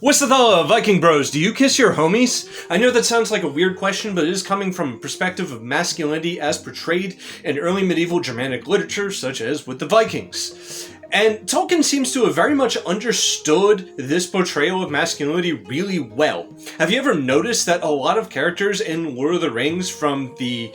What's the thought, Viking bros? Do you kiss your homies? I know that sounds like a weird question, but it is coming from a perspective of masculinity as portrayed in early medieval Germanic literature, such as with the Vikings. And Tolkien seems to have very much understood this portrayal of masculinity really well. Have you ever noticed that a lot of characters in Lord of the Rings, from the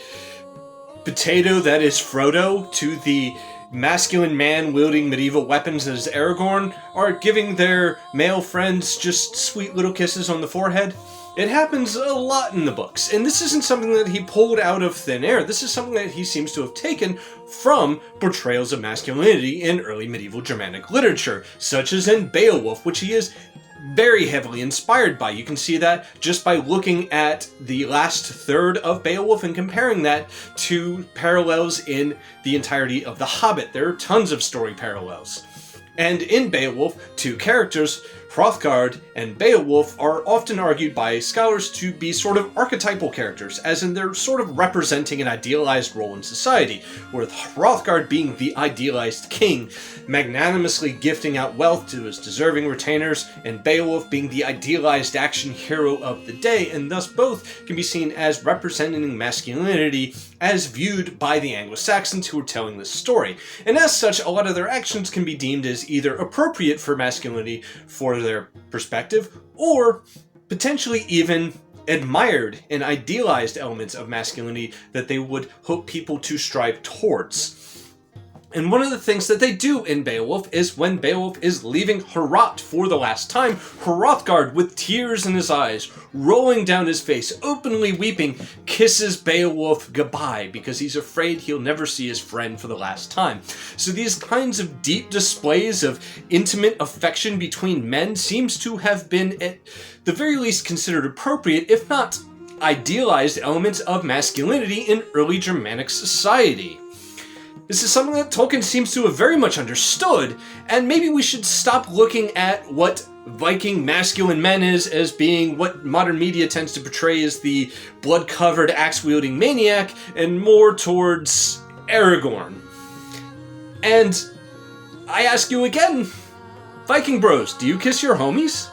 potato that is Frodo to the masculine man wielding medieval weapons as Aragorn, are giving their male friends just sweet little kisses on the forehead? It happens a lot in the books, and this isn't something that he pulled out of thin air. This is something that he seems to have taken from portrayals of masculinity in early medieval Germanic literature, such as in Beowulf, which he is very heavily inspired by. You can see that just by looking at the last third of Beowulf and comparing that to parallels in the entirety of The Hobbit. There are tons of story parallels. And in Beowulf, two characters, Hrothgar and Beowulf, are often argued by scholars to be sort of archetypal characters, as in they're sort of representing an idealized role in society, with Hrothgar being the idealized king, magnanimously gifting out wealth to his deserving retainers, and Beowulf being the idealized action hero of the day, and thus both can be seen as representing masculinity as viewed by the Anglo-Saxons who are telling this story. And as such, a lot of their actions can be deemed as either appropriate for masculinity for their perspective, or potentially even admired and idealized elements of masculinity that they would hope people to strive towards. And one of the things that they do in Beowulf is when Beowulf is leaving Heorot for the last time, Hrothgar, with tears in his eyes, rolling down his face, openly weeping, kisses Beowulf goodbye because he's afraid he'll never see his friend for the last time. So these kinds of deep displays of intimate affection between men seems to have been, at the very least, considered appropriate, if not idealized, elements of masculinity in early Germanic society. This is something that Tolkien seems to have very much understood, and maybe we should stop looking at what Viking masculine men is as being what modern media tends to portray as the blood-covered, axe-wielding maniac, and more towards Aragorn. And I ask you again, Viking bros, do you kiss your homies?